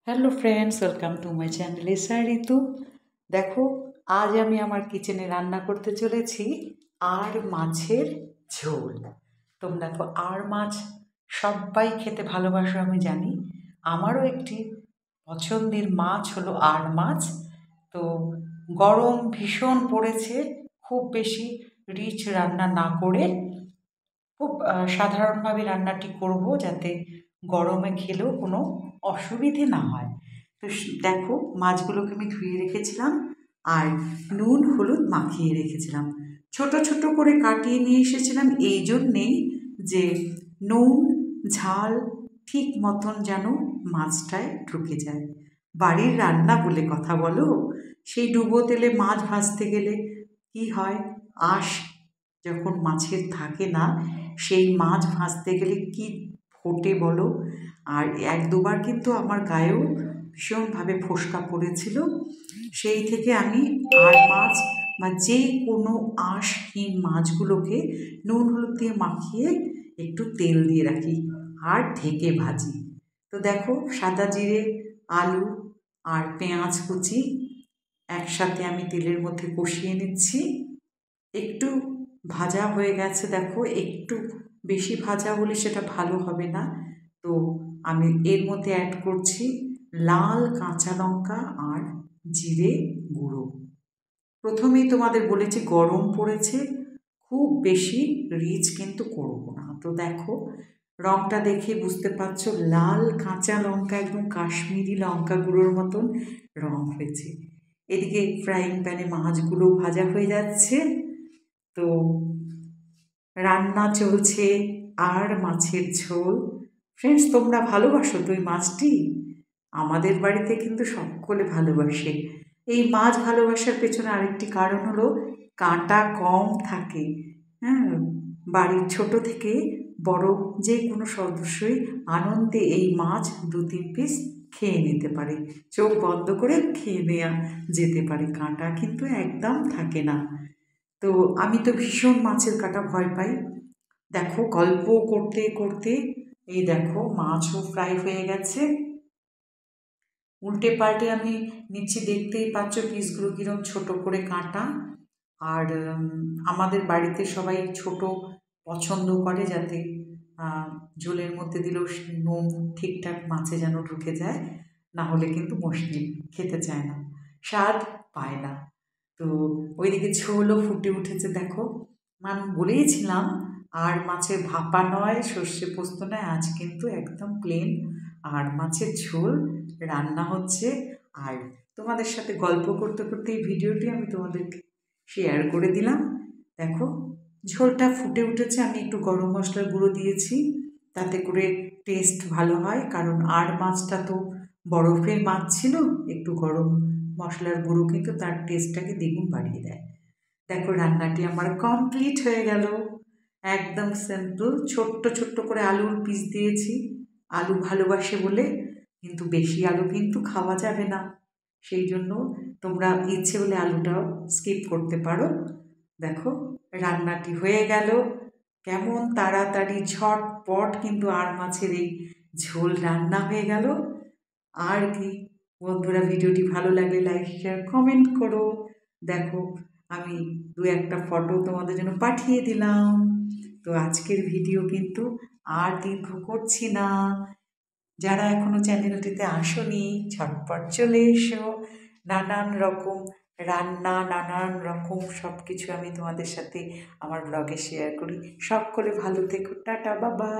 Hello friends, welcome to my channel SR Ritu. দেখো, আজ আমি আমার কিচেনে রান্না করতে চলেছি আর মাছের ঝোল। তোমরা তো আর মাছ সবাই খেতে ভালোবাসো আমি জানি। আমারও একটি পছন্দের মাছ হলো আর মাছ। তো গরম ভীষণ পড়েছে, খুব বেশি রিচ রান্না না করে খুব সাধারণভাবে রান্নাটি করব, যাতে গরমে খেলেও কোনো অসুবিধে না হয়। তো দেখো, মাছগুলোকে আমি ধুয়ে রেখেছিলাম আর নুন হলুদ মাখিয়ে রেখেছিলাম। ছোট ছোট করে কাটিয়ে নিয়ে এসেছিলাম এই জন্যেই যে নুন ঝাল ঠিক মতন যেন মাছটায় ঢুকে যায়। বাড়ির রান্না বলে কথা বলো, সেই ডুবো তেলে মাছ ভাজতে গেলে কি হয়, আঁশ যখন মাছের থাকে না, সেই মাছ ভাজতে গেলে কি ফোটে বলো। আর এক দুবার কিন্তু আমার গায়েও ভীষণভাবে ফোস্কা পড়েছিল। সেই থেকে আমি আর মাছ বা যে কোনো আঁশহীন মাছগুলোকে নুন হলুদ দিয়ে মাখিয়ে একটু তেল দিয়ে রাখি আর ঢেকে ভাজি। তো দেখো, সাদা জিরে, আলু আর পেঁয়াজ কুচি একসাথে আমি তেলের মধ্যে কষিয়ে নিচ্ছি। একটু ভাজা হয়ে গেছে, দেখো একটু বেশি ভাজা হলে সেটা ভালো হবে না। তো আমি এর মধ্যে অ্যাড করছি লাল কাঁচা লঙ্কা আর জিরে গুঁড়ো। প্রথমেই তোমাদের বলেছি গরম পড়েছে, খুব বেশি রিচ কিন্তু করবো না। তো দেখো, রঙটা দেখে বুঝতে পারছো, লাল কাঁচা লঙ্কা একদম কাশ্মীরি লঙ্কা গুঁড়োর মতন রঙ হয়েছে। এদিকে ফ্রাইং প্যানে মাছগুলো ভাজা হয়ে যাচ্ছে। তো রান্না চলছে আর মাছের ঝোল। ফ্রেন্ডস, তোমরা ভালোবাসো তো এই মাছটি? আমাদের বাড়িতে কিন্তু সকলে ভালোবাসে এই মাছ। ভালোবাসার পেছনে আরেকটি কারণ হলো কাঁটা কম থাকে। হ্যাঁ, বাড়ির ছোট থেকে বড় যে কোনো সদস্যই আনন্দে এই মাছ 2-3 পিস খেয়ে নিতে পারে, চোখ বন্ধ করে খেয়ে নেওয়া যেতে পারে, কাঁটা কিন্তু একদম থাকে না। তো আমি তো ভীষণ মাছের কাঁটা ভয় পাই। দেখো, গল্প করতে করতে এই দেখো মাছও ফ্রাই হয়ে গেছে। উল্টে পাল্টে আমি নিচ্ছি, দেখতেই পাচ্ছ পিসগুলো কীরকম ছোট করে কাটা। আর আমাদের বাড়িতে সবাই ছোট পছন্দ করে, যাতে ঝোলের মধ্যে দিলেও নুন ঠিকঠাক মাছে যেন ঢুকে যায়, না হলে কিন্তু মশলি খেতে চায় না, স্বাদ পায় না। তো ওইদিকে ঝোলও ফুটে উঠেছে। দেখো, আমি বলেইছিলাম আর মাছের ভাপা নয়, সর্ষে পোস্ত নয়, আজ কিন্তু একদম প্লেন আর মাছের ঝোল রান্না হচ্ছে। আর তোমাদের সাথে গল্প করতে করতে এই ভিডিওটি আমি তোমাদেরকে শেয়ার করে দিলাম। দেখো, ঝোলটা ফুটে উঠেছে। আমি একটু গরম মশলার গুঁড়ো দিয়েছি, তাতে করে টেস্ট ভালো হয়, কারণ আর মাছটা তো বরফের মাছ ছিল। একটু গরম মশলার গুঁড়ো কিন্তু তার টেস্টটাকে দ্বিগুণ বাড়িয়ে দেয়। দেখো, রান্নাটি আমার কমপ্লিট হয়ে গেল। একদম সিম্পল, ছোট্ট ছোট্ট করে আলুর পিস দিয়েছি, আলু ভালোবাসে বলে। কিন্তু বেশি আলু কিন্তু খাওয়া যাবে না, সেই জন্য তোমরা ইচ্ছে হলে আলুটাও স্কিপ করতে পারো। দেখো, রান্নাটি হয়ে গেল। কেমন তাড়াতাড়ি ঝটপট কিন্তু আর মাছের এই ঝোল রান্না হয়ে গেল। আর কি বন্ধুরা, ভিডিওটি ভালো লাগলে লাইক শেয়ার কমেন্ট করো। দেখো, আমি 2-1টা ফটো তোমাদের জন্য পাঠিয়ে দিলাম। তো আজকের ভিডিও কিন্তু আর দীর্ঘ করছি না। যারা এখনো চ্যানেলটিতে আসোনি, ঝটপট চলে এসো। নানান রকম রান্না, নানান রকম সব কিছু আমি তোমাদের সাথে আমার ব্লগে শেয়ার করি। সকলে ভালো থেকো, টাটা, বাবা।